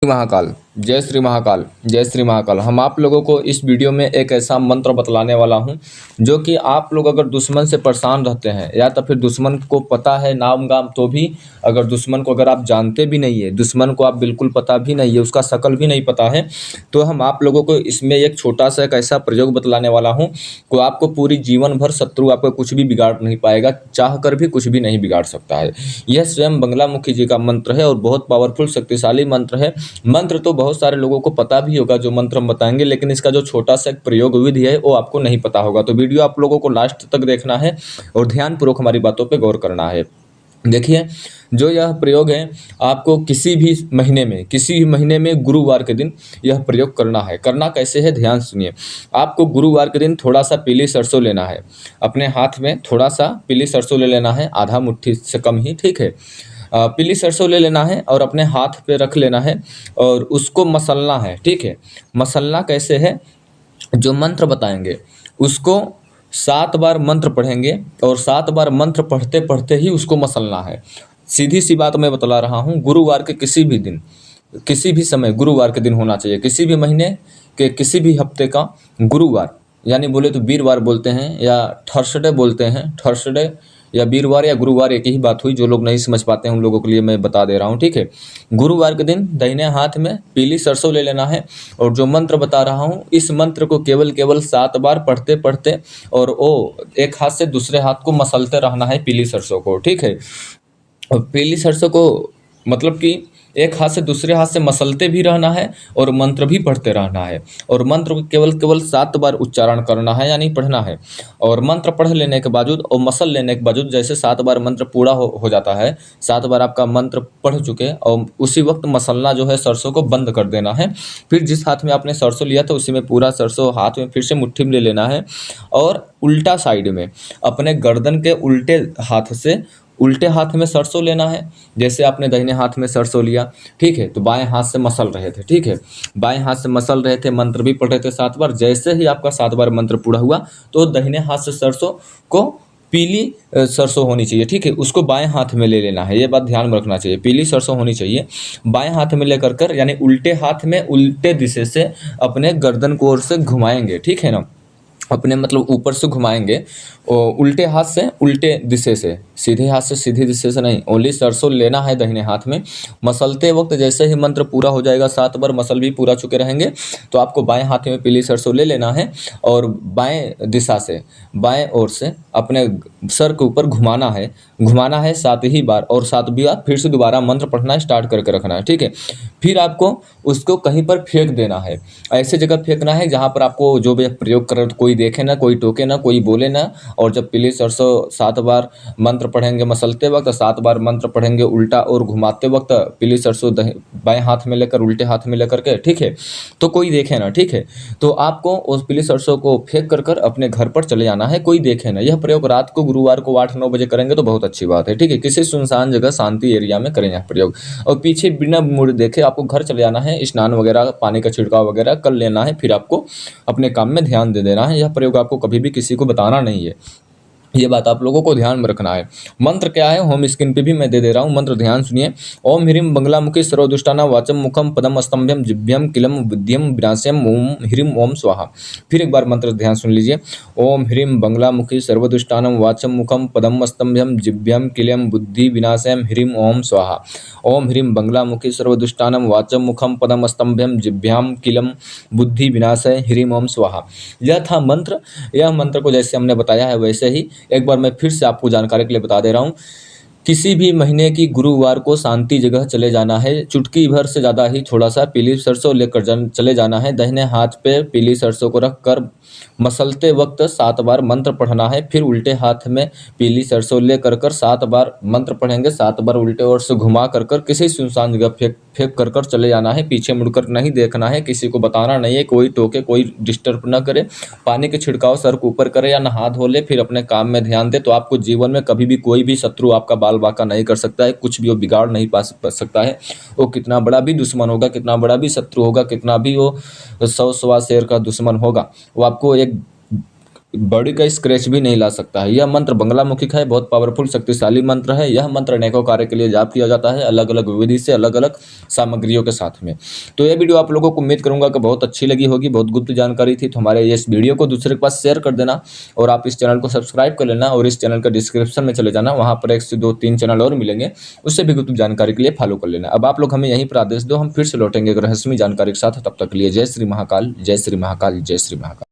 महाकाल। जय श्री महाकाल। जय श्री महाकाल। हम आप लोगों को इस वीडियो में एक ऐसा मंत्र बतलाने वाला हूं जो कि आप लोग अगर दुश्मन से परेशान रहते हैं या तो फिर दुश्मन को पता है नाम गाम तो भी, अगर दुश्मन को अगर आप जानते भी नहीं है, दुश्मन को आप बिल्कुल पता भी नहीं है, उसका शकल भी नहीं पता है, तो हम आप लोगों को इसमें एक छोटा सा एक ऐसा प्रयोग बतलाने वाला हूँ को आपको पूरी जीवन भर शत्रु आपको कुछ भी बिगाड़ नहीं पाएगा, चाह कर भी कुछ भी नहीं बिगाड़ सकता है। यह स्वयं बंगलामुखी जी का मंत्र है और बहुत पावरफुल शक्तिशाली मंत्र है। मंत्र तो बहुत सारे लोगों को पता भी होगा जो मंत्र हम बताएंगे, लेकिन इसका जो छोटा सा प्रयोग विधि है वो आपको नहीं पता होगा। तो वीडियो आप लोगों को लास्ट तक देखना है और ध्यानपूर्वक हमारी बातों पे गौर करना है। देखिए, जो यह प्रयोग है आपको किसी भी महीने में गुरुवार के दिन यह प्रयोग करना है। करना कैसे है, ध्यान सुनिए। आपको गुरुवार के दिन थोड़ा सा पीली सरसों लेना है, अपने हाथ में थोड़ा सा पीली सरसों ले लेना है, आधा मुट्ठी से कम ही, ठीक है। पीली सरसों ले लेना है और अपने हाथ पे रख लेना है और उसको मसलना है, ठीक है। मसलना कैसे है, जो मंत्र बताएंगे उसको 7 बार मंत्र पढ़ेंगे और 7 बार मंत्र पढ़ते पढ़ते ही उसको मसलना है। सीधी सी बात मैं बतला रहा हूँ, गुरुवार के किसी भी दिन, किसी भी समय गुरुवार के दिन होना चाहिए। किसी भी महीने के किसी भी हफ्ते का गुरुवार, यानी बोले तो वीरवार बोलते हैं या थर्सडे बोलते हैं, थर्सडे या वीरवार या गुरुवार एक ही बात हुई। जो लोग नहीं समझ पाते हैं उन लोगों के लिए मैं बता दे रहा हूँ, ठीक है। गुरुवार के दिन दाहिने हाथ में पीली सरसों ले लेना है और जो मंत्र बता रहा हूँ इस मंत्र को केवल 7 बार पढ़ते पढ़ते और वो एक हाथ से दूसरे हाथ को मसलते रहना है पीली सरसों को, ठीक है। और पीली सरसों को मतलब कि एक हाथ से दूसरे हाथ से मसलते भी रहना है और मंत्र भी पढ़ते रहना है और मंत्र को केवल 7 बार उच्चारण करना है, यानी पढ़ना है। और मंत्र पढ़ लेने के बावजूद और मसल लेने के बावजूद जैसे 7 बार मंत्र पूरा हो जाता है, 7 बार आपका मंत्र पढ़ चुके और उसी वक्त मसलना जो है सरसों को बंद कर देना है। फिर जिस हाथ में आपने सरसों लिया था उसी में पूरा सरसों हाथ में फिर से मुट्ठी में ले लेना है और उल्टा साइड में अपने गर्दन के उल्टे हाथ में सरसों लेना है। जैसे आपने दाहिने हाथ में सरसों लिया, ठीक है, तो बाएं हाथ से मसल रहे थे, ठीक है, बाएं हाथ से मसल रहे थे, मंत्र भी पढ़ रहे थे 7 बार। जैसे ही आपका 7 बार मंत्र पूरा हुआ तो दाहिने हाथ से सरसों को, पीली सरसों होनी चाहिए, ठीक है, उसको बाएं हाथ में ले लेना है। ये बात ध्यान में रखना चाहिए, पीली सरसों होनी चाहिए। बाएं हाथ में लेकर कर यानी उल्टे हाथ में उल्टे दिशा से अपने गर्दन को ओर से घुमाएंगे, ठीक है ना, अपने मतलब ऊपर से घुमाएंगे और उल्टे हाथ से उल्टे दिशा से, सीधे हाथ से सीधी दिशा से नहीं, ओनली सरसों लेना है दाहिने हाथ में। मसलते वक्त जैसे ही मंत्र पूरा हो जाएगा, 7 बार मसल भी पूरा चुके रहेंगे, तो आपको बाएं हाथ में पीली सरसों ले लेना है और बाएं दिशा से, बाएं ओर से अपने सर के ऊपर घुमाना है 7 ही बार और 7वीं बार फिर से दोबारा मंत्र पढ़ना स्टार्ट करके रखना है, ठीक है। फिर आपको उसको कहीं पर फेंक देना है, ऐसे जगह फेंकना है जहाँ पर आपको जो भी प्रयोग कर रहे हो कोई देखे ना, कोई टोके ना, कोई बोले ना। और जब पीली सरसों 7 बार मंत्र पढ़ेंगे मसलते वक्त, 7 बार मंत्र पढ़ेंगे उल्टा और घुमाते वक्त, पीली सरसों बाएं हाथ में लेकर उल्टे हाथ में लेकर के, ठीक है, तो कोई देखे ना, ठीक है। तो आपको उस पीली सरसों को फेंक कर अपने घर पर चले जाना है, कोई देखे ना। यह प्रयोग रात को गुरुवार को 8-9 बजे करेंगे तो बहुत अच्छी बात है, ठीक है। किसी सुनसान जगह शांति एरिया में करें यह प्रयोग और पीछे बिना मुड़ देखे आपको घर चले जाना है, स्नान वगैरह पानी का छिड़काव वगैरह कर लेना है, फिर आपको अपने काम में ध्यान दे देना है। यह प्रयोग आपको कभी भी किसी को बताना नहीं है, ये बात आप लोगों को ध्यान में रखना है। मंत्र क्या है, होम स्क्रीन पे भी मैं दे रहा हूँ, मंत्र ध्यान सुनिए। ओम ह्रीम बंगलामुखी सर्वदुष्टाना वाचम मुखम पदम स्तंभ्यम जिभ्यम किलम बुद्धियम विनाश्यम ओम ह्रीम ओम स्वाहा। फिर एक बार मंत्र ध्यान सुन लीजिए। ओम ह्रीम बंगलामुखी सर्वदुष्टानम वाचम मुखम पदम स्तंभ्यम जिभ्यम किलम बुद्धि विनाशयम ह्रीम ओम स्वाहा। ओम ह्रीम बंगलामुखी सर्वदुष्टानम वाचम मुखम पदम स्तंभ्यम जिभ्याम किलम बुद्धि विनाशय ह्रीम ओम स्वाहा। यह था मंत्र। यह मंत्र को जैसे हमने बताया है वैसे ही एक बार मैं फिर से आपको जानकारी के लिए बता दे रहा हूँ। किसी भी महीने की गुरुवार को शांति जगह चले जाना है, चुटकी भर से ज़्यादा ही थोड़ा सा पीली सरसों लेकर चले जाना है। दाहिने हाथ पे पीली सरसों को रख कर मसलते वक्त 7 बार मंत्र पढ़ना है। फिर उल्टे हाथ में पीली सरसों लेकर 7 बार मंत्र पढ़ेंगे, 7 बार उल्टे ओर से घुमा कर किसी सुनसान जगह फेंक कर चले जाना है। पीछे मुड़कर नहीं देखना है, किसी को बताना नहीं है, कोई टोके कोई डिस्टर्ब ना करे। पानी के छिड़काव सर के ऊपर करे या नहा धो ले, फिर अपने काम में ध्यान दे, तो आपको जीवन में कभी भी कोई भी शत्रु आपका बाल बाका नहीं कर सकता है, कुछ भी वो बिगाड़ नहीं पा सकता है। वो कितना बड़ा भी दुश्मन होगा, कितना बड़ा भी शत्रु होगा, कितना भी वो 100 सवा शेर का दुश्मन होगा, वो आपको एक बॉडी का स्क्रैच भी नहीं ला सकता है। यह मंत्र बंगला मुखिक है, बहुत पावरफुल शक्तिशाली मंत्र है। यह मंत्र अनेकों कार्य के लिए जाप किया जाता है, अलग अलग विधि से, अलग अलग सामग्रियों के साथ में। तो यह वीडियो आप लोगों को उम्मीद करूंगा कि बहुत अच्छी लगी होगी, बहुत गुप्त जानकारी थी। तो हमारे इस वीडियो को दूसरे के पास शेयर कर देना और आप इस चैनल को सब्सक्राइब कर लेना और इस चैनल का डिस्क्रिप्शन में चले जाना, वहाँ पर 1 से 2 3 चैनल और मिलेंगे, उससे भी गुप्त जानकारी के लिए फॉलो कर लेना। अब आप लोग हमें यहीं पर आदेश दो, हम फिर से लौटेंगे एक रहस्यमय जानकारी के साथ। तब तक के लिए जय श्री महाकाल, जय श्री महाकाल, जय श्री महाकाल।